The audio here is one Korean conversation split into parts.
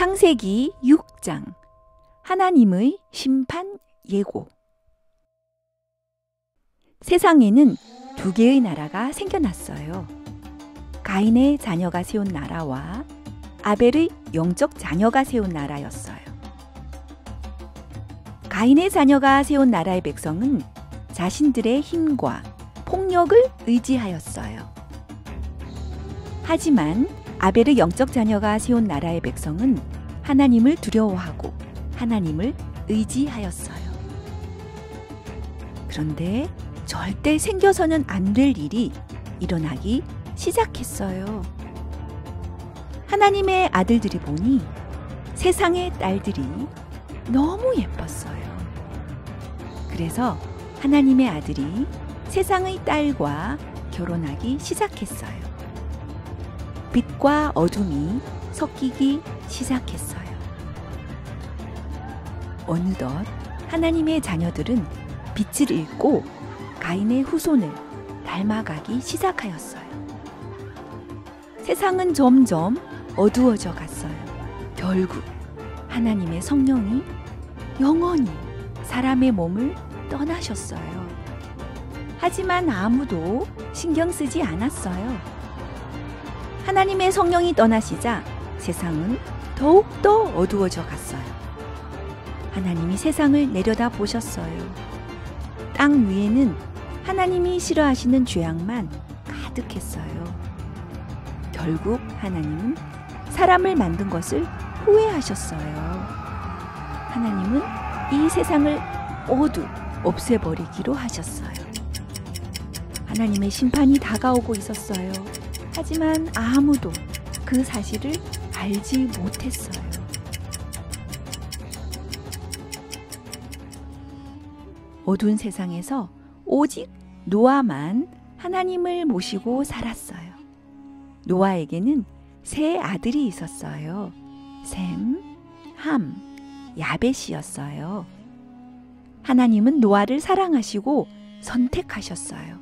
창세기 6장 하나님의 심판 예고. 세상에는 두 개의 나라가 생겨났어요. 가인의 자녀가 세운 나라와 아벨의 영적 자녀가 세운 나라였어요. 가인의 자녀가 세운 나라의 백성은 자신들의 힘과 폭력을 의지하였어요. 하지만 아벨의 영적 자녀가 세운 나라의 백성은 하나님을 두려워하고 하나님을 의지하였어요. 그런데 절대 생겨서는 안 될 일이 일어나기 시작했어요. 하나님의 아들들이 보니 세상의 딸들이 너무 예뻤어요. 그래서 하나님의 아들이 세상의 딸과 결혼하기 시작했어요. 빛과 어둠이 섞이기 시작했어요. 어느덧 하나님의 자녀들은 빛을 잃고 가인의 후손을 닮아가기 시작하였어요. 세상은 점점 어두워져 갔어요. 결국 하나님의 성령이 영원히 사람의 몸을 떠나셨어요. 하지만 아무도 신경 쓰지 않았어요. 하나님의 성령이 떠나시자 세상은 더욱더 어두워져 갔어요. 하나님이 세상을 내려다 보셨어요. 땅 위에는 하나님이 싫어하시는 죄악만 가득했어요. 결국 하나님은 사람을 만든 것을 후회하셨어요. 하나님은 이 세상을 모두 없애버리기로 하셨어요. 하나님의 심판이 다가오고 있었어요. 하지만 아무도 그 사실을 알지 못했어요. 어두운 세상에서 오직 노아만 하나님을 모시고 살았어요. 노아에게는 세 아들이 있었어요. 셈, 함, 야벳이었어요. 하나님은 노아를 사랑하시고 선택하셨어요.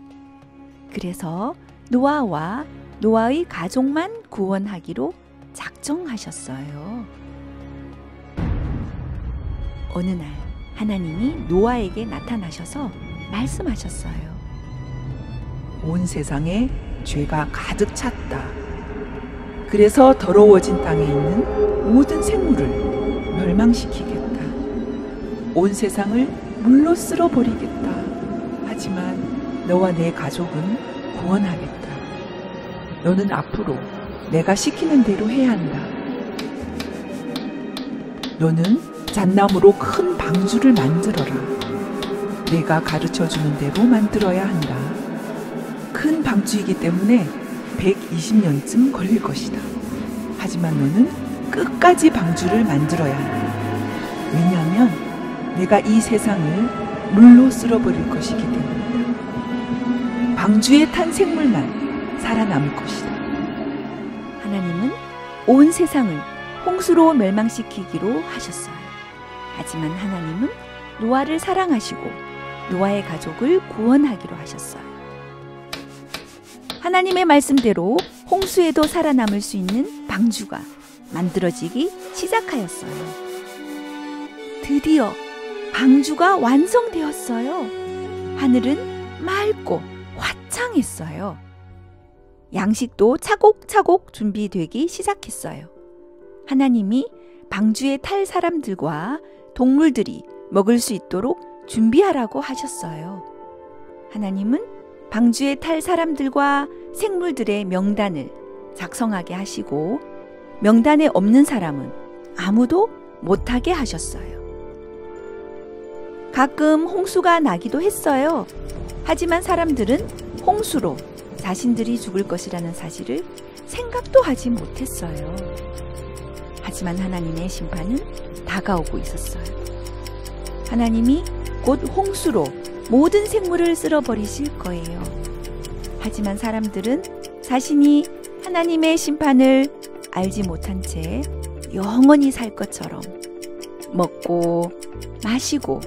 그래서 노아와 노아의 가족만 구원하기로 작정하셨어요. 어느 날 하나님이 노아에게 나타나셔서 말씀하셨어요. 온 세상에 죄가 가득 찼다. 그래서 더러워진 땅에 있는 모든 생물을 멸망시키겠다. 온 세상을 물로 쓸어버리겠다. 하지만 너와 내 가족은 구원하겠다. 너는 앞으로 내가 시키는 대로 해야 한다. 너는 잣나무로 큰 방주를 만들어라. 내가 가르쳐주는 대로 만들어야 한다. 큰 방주이기 때문에 120년쯤 걸릴 것이다. 하지만 너는 끝까지 방주를 만들어야 한다. 왜냐하면 내가 이 세상을 물로 쓸어버릴 것이기 때문이다. 방주에 탄 생물만 살아남을 것이다. 하나님은 온 세상을 홍수로 멸망시키기로 하셨어요. 하지만 하나님은 노아를 사랑하시고 노아의 가족을 구원하기로 하셨어요. 하나님의 말씀대로 홍수에도 살아남을 수 있는 방주가 만들어지기 시작하였어요. 드디어 방주가 완성되었어요. 하늘은 맑고 화창했어요. 양식도 차곡차곡 준비되기 시작했어요. 하나님이 방주에 탈 사람들과 동물들이 먹을 수 있도록 준비하라고 하셨어요. 하나님은 방주에 탈 사람들과 생물들의 명단을 작성하게 하시고 명단에 없는 사람은 아무도 못하게 하셨어요. 가끔 홍수가 나기도 했어요. 하지만 사람들은 홍수로 자신들이 죽을 것이라는 사실을 생각도 하지 못했어요. 하지만 하나님의 심판은 다가오고 있었어요. 하나님이 곧 홍수로 모든 생물을 쓸어버리실 거예요. 하지만 사람들은 자신이 하나님의 심판을 알지 못한 채 영원히 살 것처럼 먹고 마시고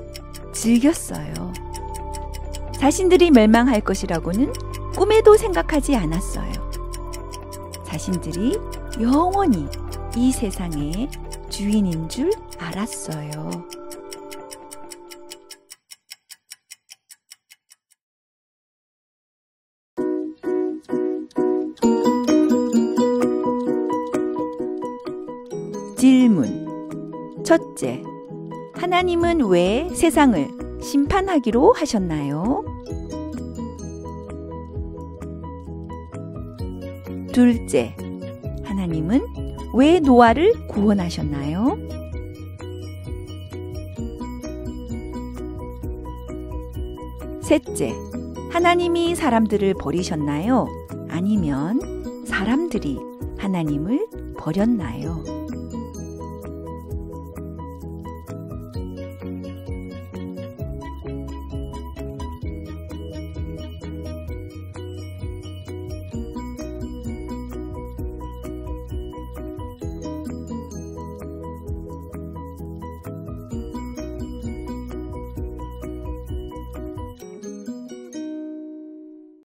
즐겼어요. 자신들이 멸망할 것이라고는 꿈에도 생각하지 않았어요. 자신들이 영원히 이 세상에 주인인 줄 알았어요. 질문. 첫째, 하나님은 왜 세상을 심판하기로 하셨나요? 둘째, 하나님은 왜 노아를 구원하셨나요? 셋째, 하나님이 사람들을 버리셨나요? 아니면 사람들이 하나님을 버렸나요?